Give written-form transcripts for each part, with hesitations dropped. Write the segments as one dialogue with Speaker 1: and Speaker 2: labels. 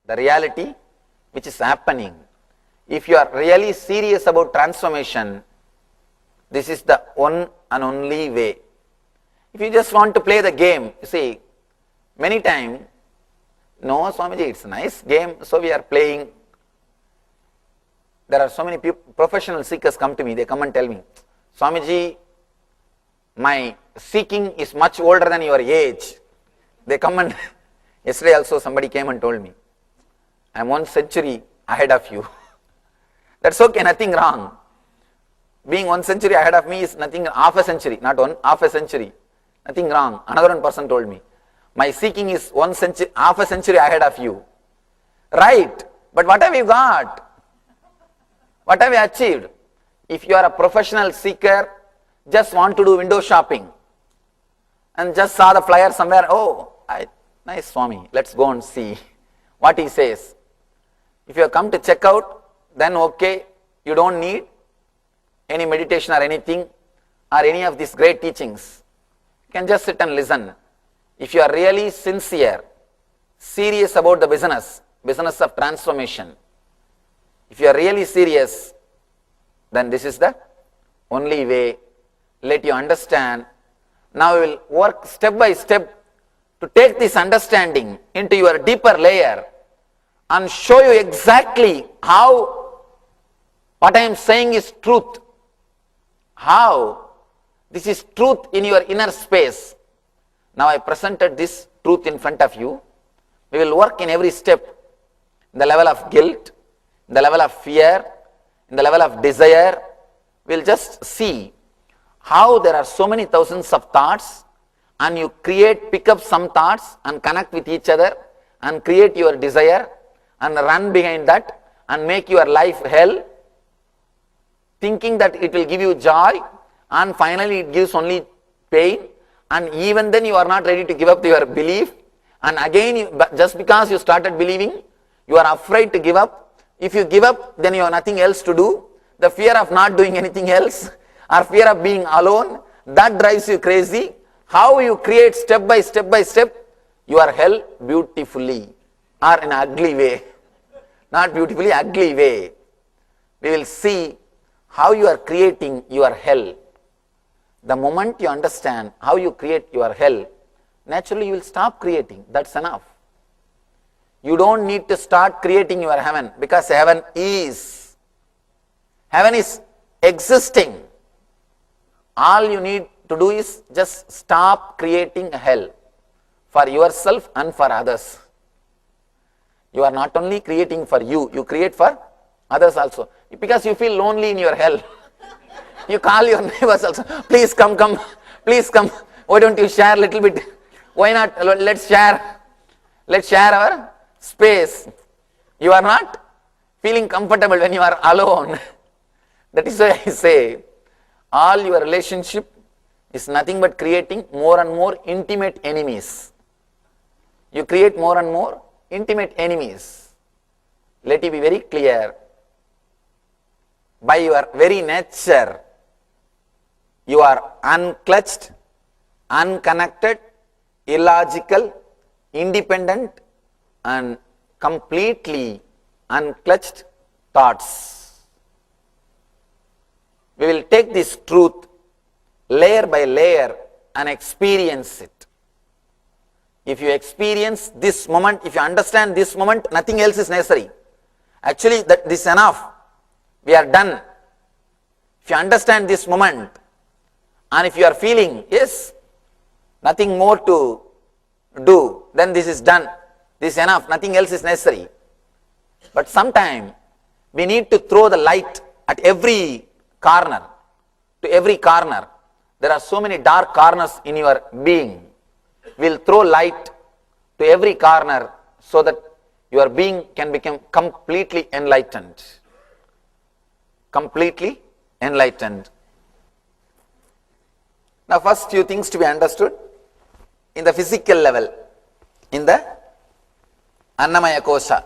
Speaker 1: the reality which is happening. If you are really serious about transformation, this is the one and only way. If you just want to play the game, you see, many times, no Swamiji, it's a nice game, so we are playing. There are so many people, professional seekers come to me, they come and tell me, Swamiji, my seeking is much older than your age. They come and, yesterday also somebody came and told me, I am 1 century ahead of you. That's okay, nothing wrong. Being 1 century ahead of me is nothing, half a century, not one, half a century. Nothing wrong. Another one person told me, my seeking is 1 century, half a century ahead of you. Right, but what have you got? What have you achieved? If you are a professional seeker, just want to do window shopping and just saw the flyer somewhere, oh, nice Swami, let's go and see what he says. If you have come to check out, then okay, you don't need any meditation or anything or any of these great teachings. You can just sit and listen. If you are really sincere, serious about the business of transformation, if you are really serious, then this is the only way. Let you understand. Now we will work step by step to take this understanding into your deeper layer and show you exactly how what I am saying is truth. How this is truth in your inner space. Now I presented this truth in front of you. We will work in every step, in the level of guilt, in the level of fear, in the level of desire. We will just see how there are so many thousands of thoughts and you pick up some thoughts and connect with each other and create your desire and run behind that and make your life hell, thinking that it will give you joy and finally it gives only pain, and even then you are not ready to give up your belief, and again just because you started believing, you are afraid to give up. If you give up, then you have nothing else to do. The fear of not doing anything else or fear of being alone, that drives you crazy. How you create step by step your hell beautifully or in an ugly way. Not beautifully, ugly way. We will see how you are creating your hell. The moment you understand how you create your hell, naturally you will stop creating. That's enough. You don't need to start creating your heaven, because heaven is existing. All you need to do is just stop creating hell for yourself and for others. You are not only creating for you, you create for others also. Because you feel lonely in your hell. You call your neighbors also, please come, please come. Why don't you share a little bit? Why not? Let's share our space. You are not feeling comfortable when you are alone. That is why I say, all your relationship is nothing but creating more and more intimate enemies. You create more and more intimate enemies. Let it be very clear. By your very nature, you are unclutched, unconnected, illogical, independent, and completely unclutched thoughts. We will take this truth layer by layer and experience it. If you experience this moment, if you understand this moment, nothing else is necessary. Actually, this is enough. We are done. If you understand this moment, and if you are feeling, yes, nothing more to do, then this is done. This is enough. Nothing else is necessary. But sometime we need to throw the light at every corner. To every corner. There are so many dark corners in your being. We will throw light to every corner so that your being can become completely enlightened. Completely enlightened. Now, first few things to be understood in the physical level, in the Annamaya Kosha.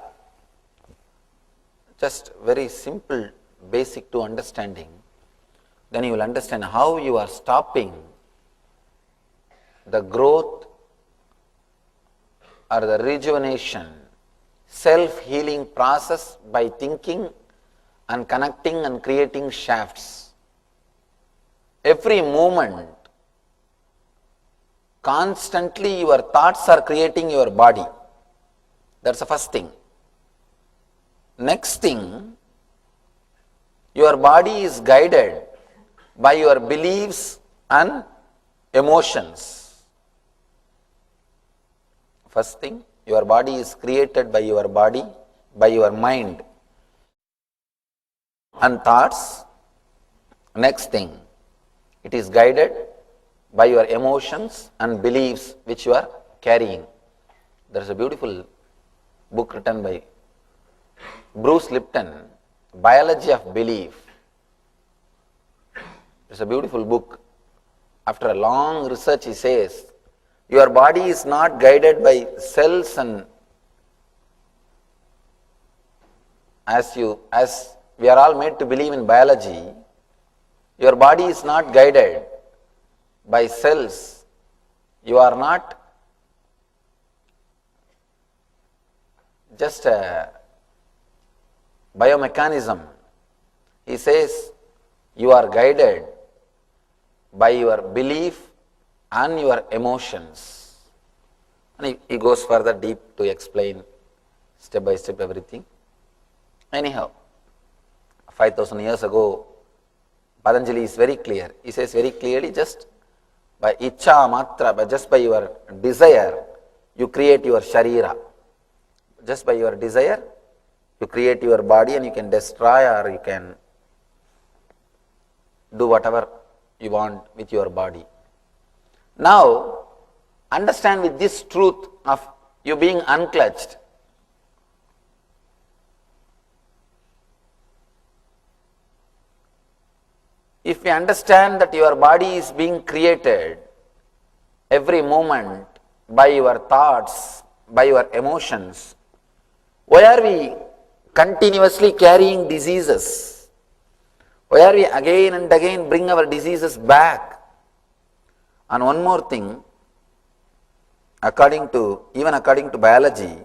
Speaker 1: Just very simple, basic to understanding. Then you will understand how you are stopping the growth or the rejuvenation, self-healing process by thinking and connecting and creating shafts. Every moment, constantly your thoughts are creating your body. That's the first thing. Next thing, your body is guided by your beliefs and emotions. First thing, your body is created by your body, by your mind and thoughts. Next thing, it is guided by your emotions and beliefs which you are carrying. There is a beautiful book written by Bruce Lipton, Biology of Belief. It's a beautiful book. After a long research, he says, your body is not guided by cells and as we are all made to believe in biology, your body is not guided by cells. You are not just a biomechanism. He says you are guided by your belief and your emotions. And he goes further deep to explain step by step everything. Anyhow, 5,000 years ago, Patanjali is very clear. He says very clearly, just by ichcha matra, but just by your desire, you create your sharira. Just by your desire, you create your body and you can destroy or you can do whatever you want with your body. Now, understand with this truth of you being unclutched. If we understand that your body is being created every moment by your thoughts, by your emotions, why are we continuously carrying diseases? Why are we again and again bring our diseases back? And one more thing, even according to biology,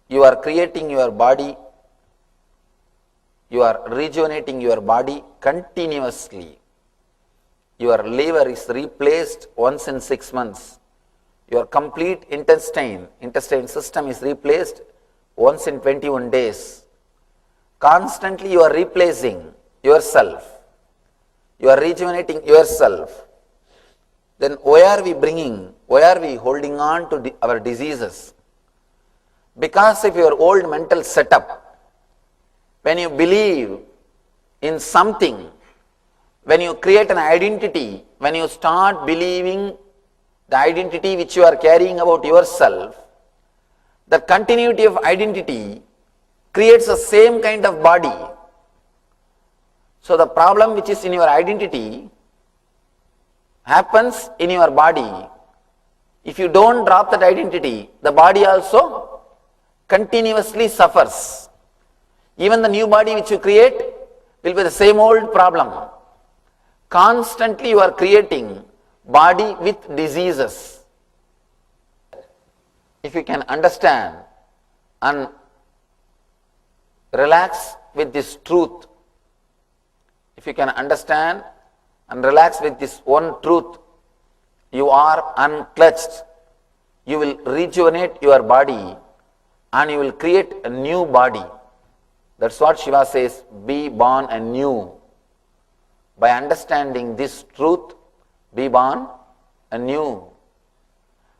Speaker 1: you are creating your body, you are rejuvenating your body continuously. Your liver is replaced once in 6 months. Your complete intestine system is replaced once in 21 days. Constantly you are replacing yourself. You are rejuvenating yourself. Then why are we holding on to our diseases? Because of your old mental setup. When you believe in something, when you create an identity, when you start believing the identity which you are carrying about yourself, the continuity of identity creates the same kind of body. So the problem which is in your identity happens in your body. If you don't drop that identity, the body also continuously suffers. Even the new body which you create will be the same old problem. Constantly you are creating body with diseases. If you can understand and relax with this truth, if you can understand and relax with this one truth, you are unclutched. You will rejuvenate your body and you will create a new body. That's what Shiva says, be born anew. By understanding this truth, be born anew.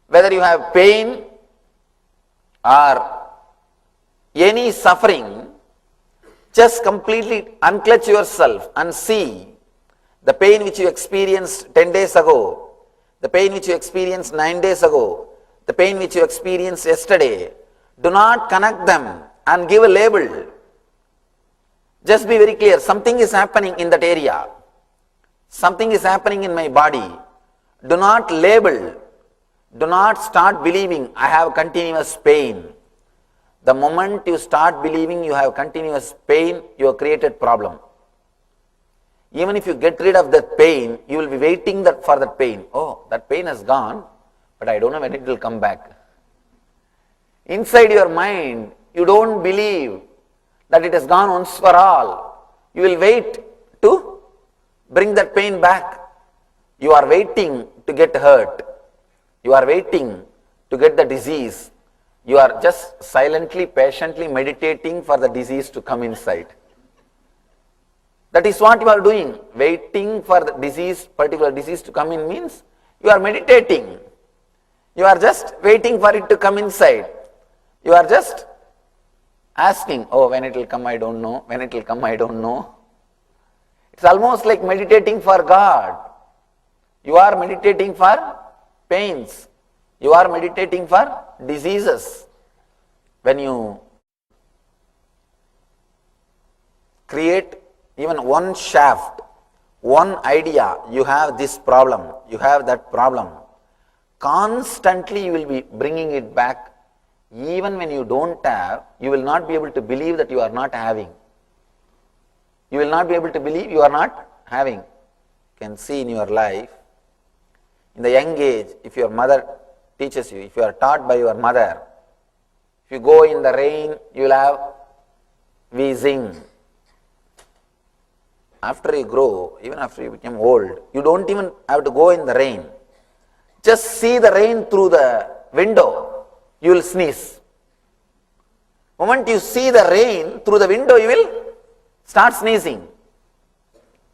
Speaker 1: Whether you have pain or any suffering, just completely unclutch yourself and see the pain which you experienced 10 days ago, the pain which you experienced 9 days ago, the pain which you experienced yesterday. Do not connect them and give a label. Just be very clear, something is happening in that area. Something is happening in my body. Do not label. Do not start believing I have continuous pain. The moment you start believing you have continuous pain, you have created problem. Even if you get rid of that pain, you will be waiting for that pain. Oh, that pain has gone, but I don't know when it will come back. Inside your mind, you don't believe that it has gone once for all. You will wait to bring that pain back. You are waiting to get hurt. You are waiting to get the disease. You are just silently, patiently meditating for the disease to come inside. That is what you are doing. Waiting for the disease, particular disease to come in means you are meditating. You are just waiting for it to come inside. You are just asking, oh, when it will come, I don't know. When it will come, I don't know. It's almost like meditating for God. You are meditating for pains. You are meditating for diseases. When you create even one shaft, one idea, you have this problem, you have that problem. Constantly you will be bringing it back. Even when you don't have, you will not be able to believe that you are not having. You will not be able to believe you are not having. You can see in your life, in the young age, if your mother teaches you, if you are taught by your mother, if you go in the rain, you will have wheezing. After you grow, even after you become old, you don't even have to go in the rain. Just see the rain through the window, you will sneeze. The moment you see the rain through the window, you will start sneezing.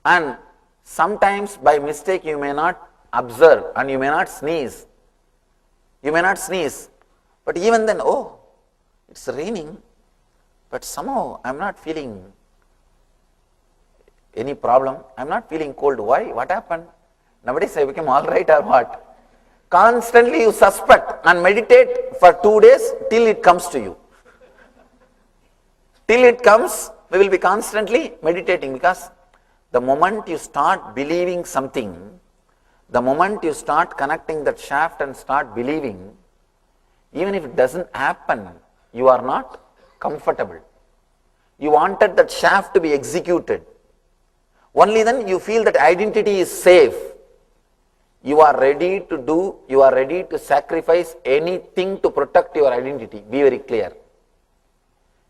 Speaker 1: And sometimes by mistake you may not observe and you may not sneeze. You may not sneeze. But even then, oh, it's raining, but somehow I am not feeling any problem. I am not feeling cold. Why? What happened? Nowadays I became all right or what? Constantly you suspect and meditate for 2 days till it comes to you. Till it comes, we will be constantly meditating, because the moment you start believing something, the moment you start connecting that shaft and start believing, even if it doesn't happen, you are not comfortable. You wanted that shaft to be executed. Only then you feel that identity is safe. You are ready to do, you are ready to sacrifice anything to protect your identity. Be very clear.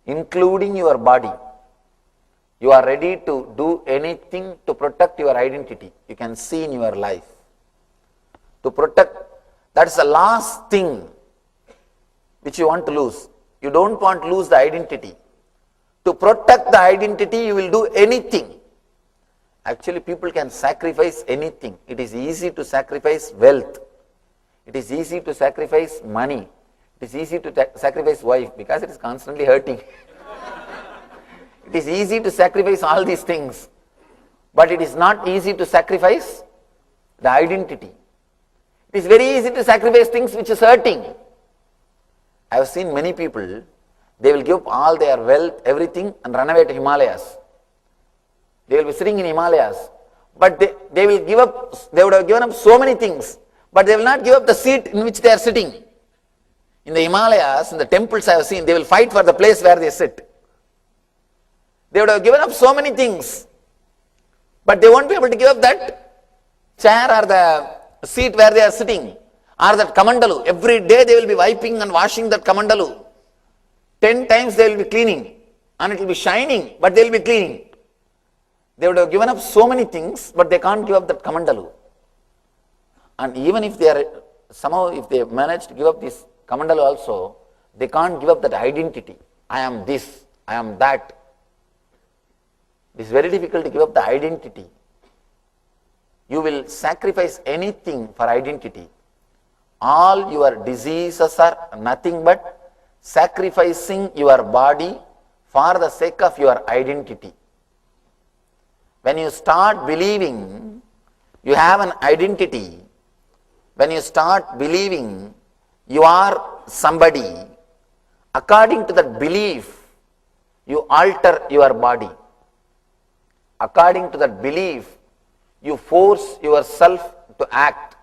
Speaker 1: Including your body. You are ready to do anything to protect your identity. You can see in your life. To protect, that's the last thing which you want to lose. You don't want to lose the identity. To protect the identity, you will do anything. Actually, people can sacrifice anything. It is easy to sacrifice wealth. It is easy to sacrifice money. It is easy to sacrifice wife, because it is constantly hurting. It is easy to sacrifice all these things. But it is not easy to sacrifice the identity. It is very easy to sacrifice things which is hurting. I have seen many people, they will give up all their wealth, everything, and run away to Himalayas. They will be sitting in Himalayas, but they will give up, they would have given up so many things, but they will not give up the seat in which they are sitting. In the Himalayas, in the temples I have seen, they will fight for the place where they sit. They would have given up so many things, but they won't be able to give up that chair or the seat where they are sitting, or that kamandalu. Every day they will be wiping and washing that kamandalu. 10 times they will be cleaning, and it will be shining, but they will be cleaning. They would have given up so many things, but they can't give up that kamandalu. And even if they are, somehow if they manage to give up this kamandalu also, they can't give up that identity. I am this, I am that. It is very difficult to give up the identity. You will sacrifice anything for identity. All your diseases are nothing but sacrificing your body for the sake of your identity. When you start believing you have an identity, when you start believing you are somebody, according to that belief, you alter your body. According to that belief, you force yourself to act.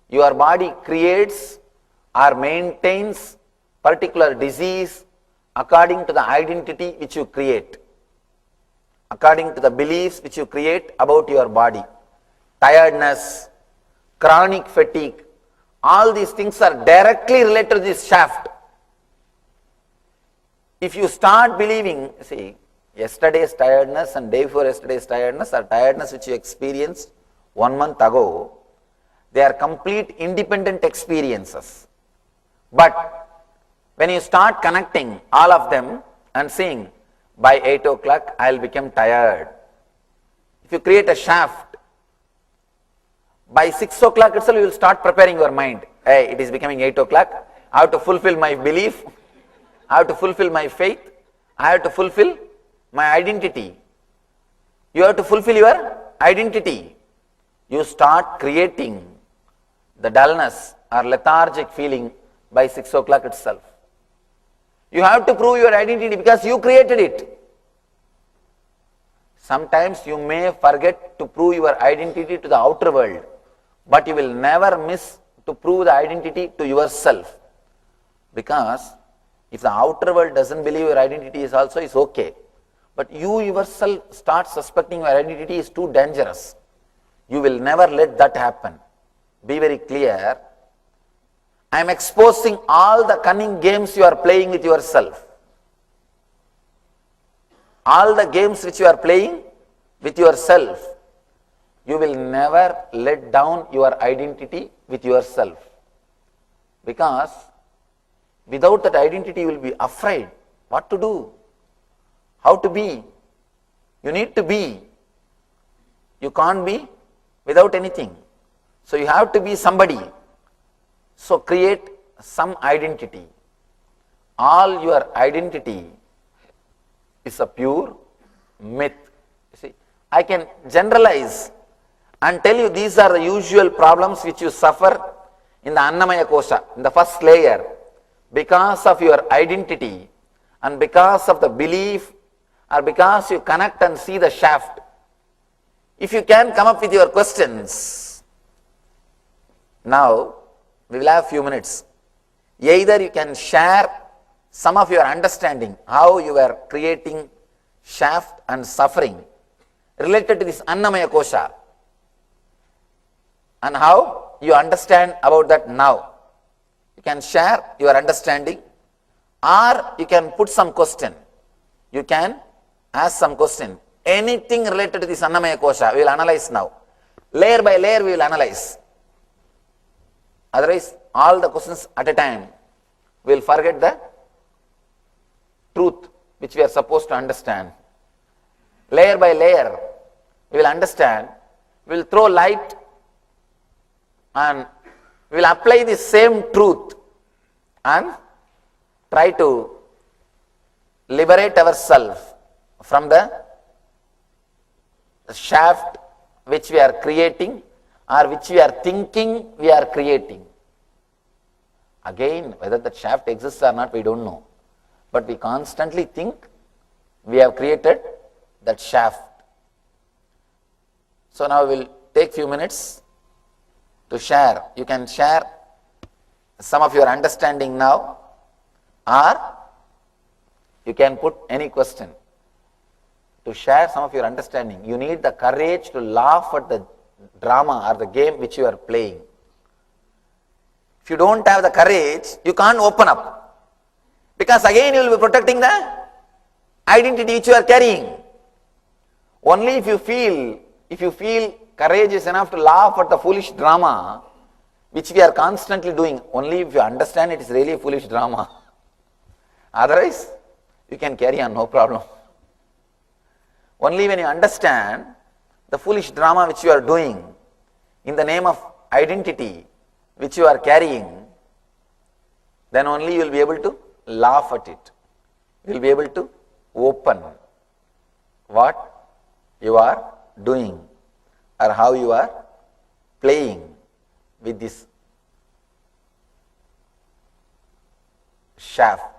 Speaker 1: Your body creates or maintains particular disease according to the identity which you create, according to the beliefs which you create about your body. Tiredness, chronic fatigue, all these things are directly related to this shaft. If you start believing, see, yesterday's tiredness and day before yesterday's tiredness or tiredness which you experienced 1 month ago, they are complete independent experiences. But when you start connecting all of them and saying, by 8 o'clock I will become tired. If you create a shaft, by 6 o'clock itself you will start preparing your mind. Hey, it is becoming 8 o'clock. I have to fulfill my belief. I have to fulfill my faith. I have to fulfill my identity. You have to fulfill your identity. You start creating the dullness or lethargic feeling by 6 o'clock itself. You have to prove your identity because you created it. Sometimes you may forget to prove your identity to the outer world, but you will never miss to prove the identity to yourself. Because if the outer world doesn't believe your identity is also, is okay. But you yourself start suspecting your identity is too dangerous. You will never let that happen. Be very clear. I am exposing all the cunning games you are playing with yourself. All the games which you are playing with yourself, you will never let down your identity with yourself. Because without that identity you will be afraid what to do, how to be. You need to be. You can't be without anything. So you have to be somebody. So create some identity. All your identity is a pure myth. You see, I can generalize and tell you these are the usual problems which you suffer in the Annamaya Kosha, in the first layer, because of your identity and because of the belief or because you connect and see the shaft. If you can come up with your questions, now we will have few minutes. Either you can share some of your understanding, how you are creating shaft and suffering related to this Annamaya Kosha, and how you understand about that now. You can share your understanding, or you can put some question. You can ask some question. Anything related to this Annamaya Kosha, we will analyze now. Layer by layer we will analyze. Otherwise, all the questions at a time, we will forget the truth which we are supposed to understand. Layer by layer, we will understand, we will throw light and we will apply the same truth and try to liberate ourselves from the shaft which we are creating or which we are thinking we are creating. Again, whether that shaft exists or not, we don't know. But we constantly think we have created that shaft. So now we will take few minutes to share. You can share some of your understanding now, or you can put any question. To share some of your understanding, you need the courage to laugh at the drama or the game which you are playing. If you don't have the courage, you can't open up. Because again you will be protecting the identity which you are carrying. Only if you feel courageous enough to laugh at the foolish drama which we are constantly doing, only if you understand it is really a foolish drama. Otherwise, you can carry on, no problem. Only when you understand the foolish drama which you are doing in the name of identity which you are carrying, then only you will be able to laugh at it. You will be able to open what you are doing or how you are playing with this shaft.